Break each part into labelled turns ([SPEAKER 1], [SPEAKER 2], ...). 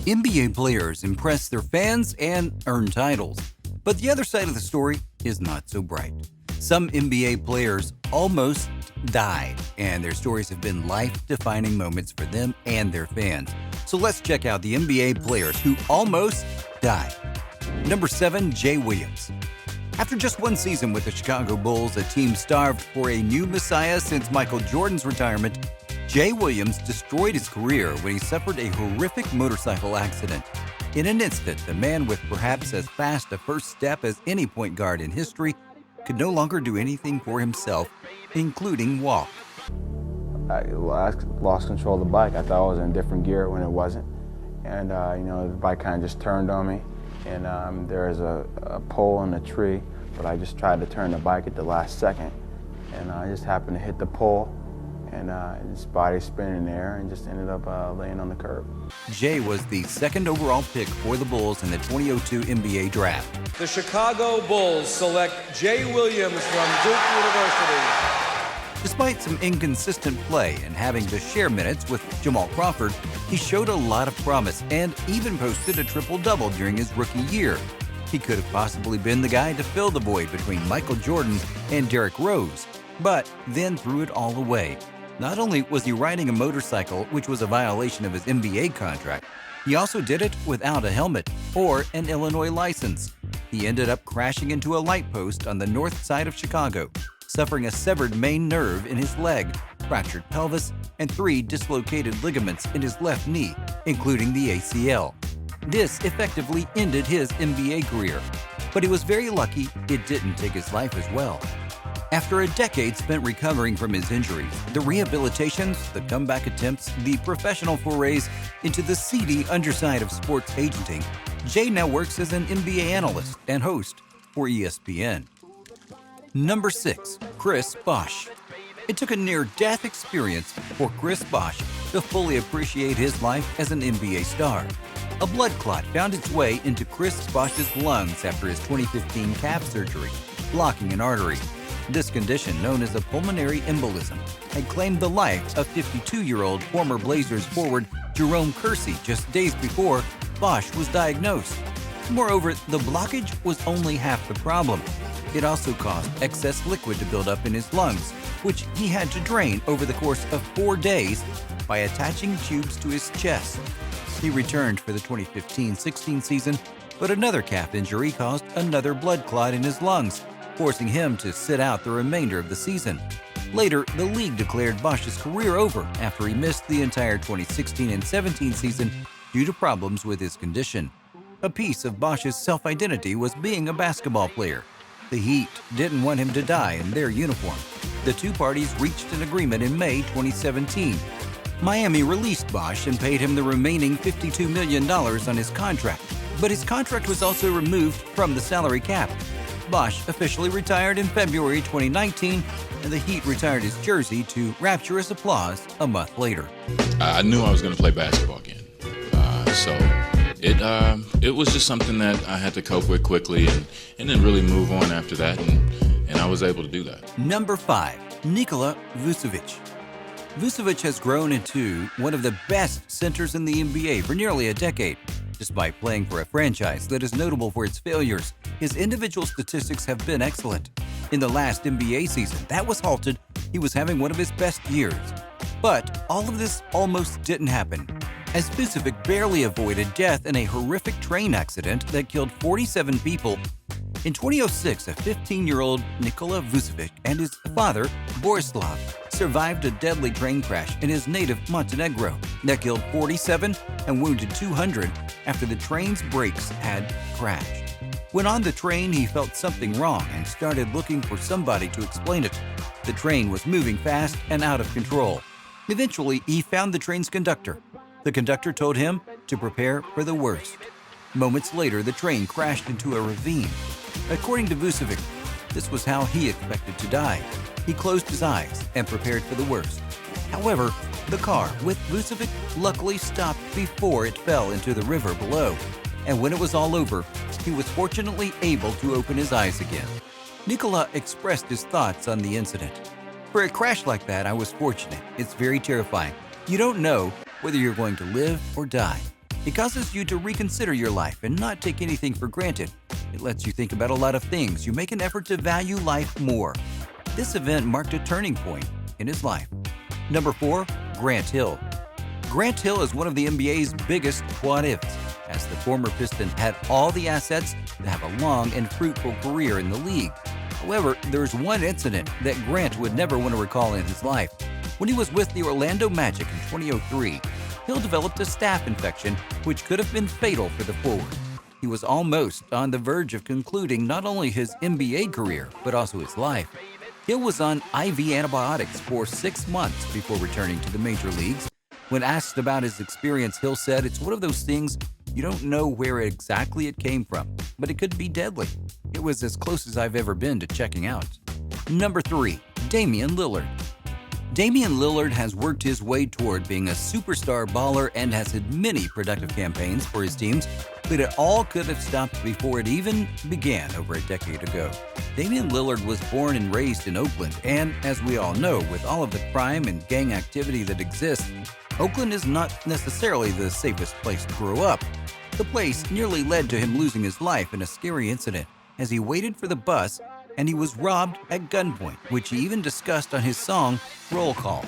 [SPEAKER 1] NBA players impress their fans and earn titles. But the other side of the story is not so bright. Some NBA players almost died, and their stories have been life-defining moments for them and their fans. So let's check out the NBA players who almost died. Number 7, Jay Williams. After just one season with the Chicago Bulls, a team starved for a new messiah since Michael Jordan's retirement, Jay Williams destroyed his career when he suffered a horrific motorcycle accident. In an instant, the man with perhaps as fast a first step as any point guard in history could no longer do anything for himself, including walk.
[SPEAKER 2] I lost control of the bike. I thought I was in a different gear when it wasn't. And, the bike kind of just turned on me. And there was a pole in a tree, but I just tried to turn the bike at the last second. And I just happened to hit the pole, and his body spinning in the air and just ended up laying on the curb.
[SPEAKER 1] Jay was the second overall pick for the Bulls in the 2002 NBA draft.
[SPEAKER 3] The Chicago Bulls select Jay Williams from Duke University.
[SPEAKER 1] Despite some inconsistent play and having to share minutes with Jamal Crawford, he showed a lot of promise and even posted a triple-double during his rookie year. He could have possibly been the guy to fill the void between Michael Jordan and Derrick Rose, but then threw it all away. Not only was he riding a motorcycle, which was a violation of his NBA contract, he also did it without a helmet or an Illinois license. He ended up crashing into a light post on the north side of Chicago, suffering a severed main nerve in his leg, fractured pelvis, and 3 dislocated ligaments in his left knee, including the ACL. This effectively ended his NBA career, but he was very lucky it didn't take his life as well. After a decade spent recovering from his injuries, the rehabilitations, the comeback attempts, the professional forays into the seedy underside of sports agenting, Jay now works as an NBA analyst and host for ESPN. Number 6, Chris Bosh. It took a near-death experience for Chris Bosh to fully appreciate his life as an NBA star. A blood clot found its way into Chris Bosh's lungs after his 2015 calf surgery, blocking an artery. This condition, known as a pulmonary embolism, had claimed the life of 52-year-old former Blazers forward Jerome Kersey just days before Bosh was diagnosed. Moreover, the blockage was only half the problem. It also caused excess liquid to build up in his lungs, which he had to drain over the course of 4 days by attaching tubes to his chest. He returned for the 2015-16 season, but another calf injury caused another blood clot in his lungs, forcing him to sit out the remainder of the season. Later, the league declared Bosh's career over after he missed the entire 2016 and 17 season due to problems with his condition. A piece of Bosh's self-identity was being a basketball player. The Heat didn't want him to die in their uniform. The two parties reached an agreement in May 2017. Miami released Bosh and paid him the remaining $52 million on his contract, but his contract was also removed from the salary cap. Bosh officially retired in February 2019, and the Heat retired his jersey to rapturous applause a month later.
[SPEAKER 4] I knew I was going to play basketball again, so it was just something that I had to cope with quickly and then really move on after that, and I was able to do that.
[SPEAKER 1] Number 5, Nikola Vucevic. Vucevic has grown into one of the best centers in the NBA for nearly a decade. Despite playing for a franchise that is notable for its failures, his individual statistics have been excellent. In the last NBA season that was halted, he was having one of his best years. But all of this almost didn't happen, as Vucevic barely avoided death in a horrific train accident that killed 47 people. In 2006, a 15-year-old Nikola Vucevic and his father, Borislav, survived a deadly train crash in his native Montenegro that killed 47 and wounded 200 after the train's brakes had crashed. When on the train, he felt something wrong and started looking for somebody to explain it. The train was moving fast and out of control. Eventually, he found the train's conductor. The conductor told him to prepare for the worst. Moments later, the train crashed into a ravine. According to Vucevic, this was how he expected to die. He closed his eyes and prepared for the worst. However, the car with Vucevic luckily stopped before it fell into the river below. And when it was all over, he was fortunately able to open his eyes again. Nikola expressed his thoughts on the incident. For a crash like that, I was fortunate. It's very terrifying. You don't know whether you're going to live or die. It causes you to reconsider your life and not take anything for granted. It lets you think about a lot of things. You make an effort to value life more. This event marked a turning point in his life. Number 4, Grant Hill. Grant Hill is one of the NBA's biggest what-ifs, as the former Piston had all the assets to have a long and fruitful career in the league. However, there's one incident that Grant would never want to recall in his life. When he was with the Orlando Magic in 2003, Hill developed a staph infection which could have been fatal for the forward. He was almost on the verge of concluding not only his NBA career, but also his life. Hill was on IV antibiotics for 6 months before returning to the major leagues. When asked about his experience, Hill said, "It's one of those things you don't know where exactly it came from, but it could be deadly. It was as close as I've ever been to checking out." Number 3, Damian Lillard. Damian Lillard has worked his way toward being a superstar baller and has had many productive campaigns for his teams, but it all could have stopped before it even began over a decade ago. Damian Lillard was born and raised in Oakland, and as we all know, with all of the crime and gang activity that exists, Oakland is not necessarily the safest place to grow up. The place nearly led to him losing his life in a scary incident as he waited for the bus and he was robbed at gunpoint, which he even discussed on his song, Roll Call.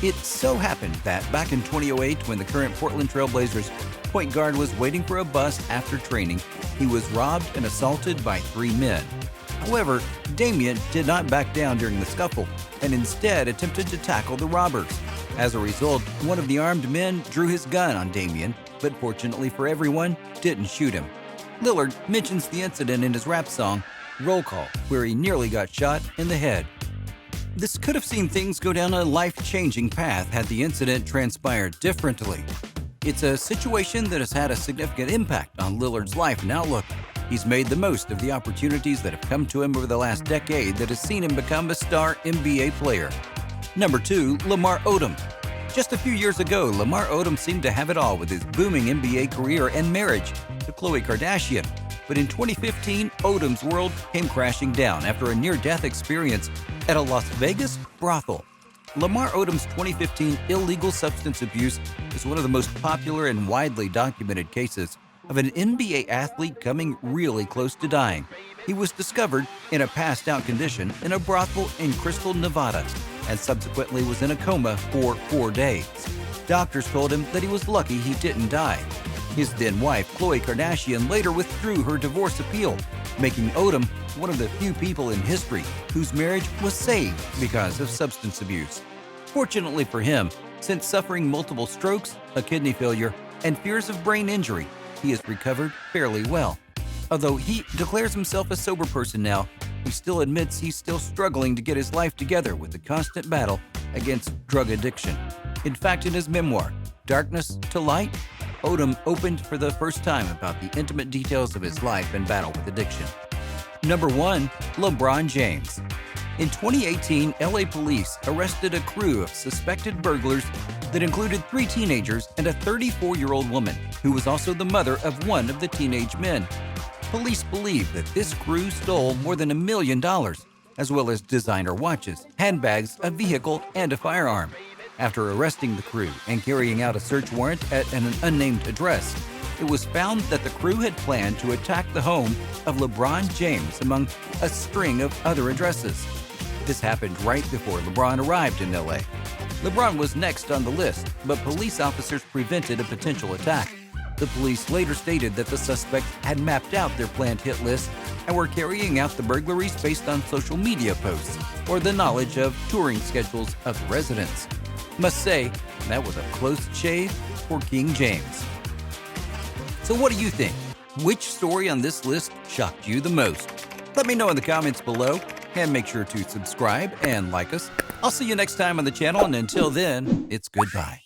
[SPEAKER 1] It so happened that back in 2008, when the current Portland Trail Blazers point guard was waiting for a bus after training, he was robbed and assaulted by 3 men. However, Damian did not back down during the scuffle and instead attempted to tackle the robbers. As a result, one of the armed men drew his gun on Damian, but fortunately for everyone, didn't shoot him. Lillard mentions the incident in his rap song, Roll Call, where he nearly got shot in the head. This could have seen things go down a life-changing path had the incident transpired differently. It's a situation that has had a significant impact on Lillard's life and outlook. He's made the most of the opportunities that have come to him over the last decade that has seen him become a star NBA player. Number 2, Lamar Odom. Just a few years ago, Lamar Odom seemed to have it all with his booming NBA career and marriage to Khloe Kardashian. But in 2015, Odom's world came crashing down after a near-death experience at a Las Vegas brothel. Lamar Odom's 2015 illegal substance abuse is one of the most popular and widely documented cases of an NBA athlete coming really close to dying. He was discovered in a passed-out condition in a brothel in Crystal, Nevada, and subsequently was in a coma for 4 days. Doctors told him that he was lucky he didn't die. His then-wife, Khloe Kardashian, later withdrew her divorce appeal, making Odom one of the few people in history whose marriage was saved because of substance abuse. Fortunately for him, since suffering multiple strokes, a kidney failure, and fears of brain injury, he has recovered fairly well. Although he declares himself a sober person now, he still admits he's still struggling to get his life together with the constant battle against drug addiction. In fact, in his memoir, Darkness to Light, Odom opened for the first time about the intimate details of his life and battle with addiction. Number 1, LeBron James. In 2018, LA police arrested a crew of suspected burglars that included 3 teenagers and a 34-year-old woman, who was also the mother of one of the teenage men. Police believe that this crew stole more than $1 million, as well as designer watches, handbags, a vehicle, and a firearm. After arresting the crew and carrying out a search warrant at an unnamed address, it was found that the crew had planned to attack the home of LeBron James among a string of other addresses. This happened right before LeBron arrived in LA. LeBron was next on the list, but police officers prevented a potential attack. The police later stated that the suspects had mapped out their planned hit list and were carrying out the burglaries based on social media posts or the knowledge of touring schedules of the residents. Must say, that was a close shave for King James. So what do you think? Which story on this list shocked you the most? Let me know in the comments below, and make sure to subscribe and like us. I'll see you next time on the channel, and until then, it's goodbye.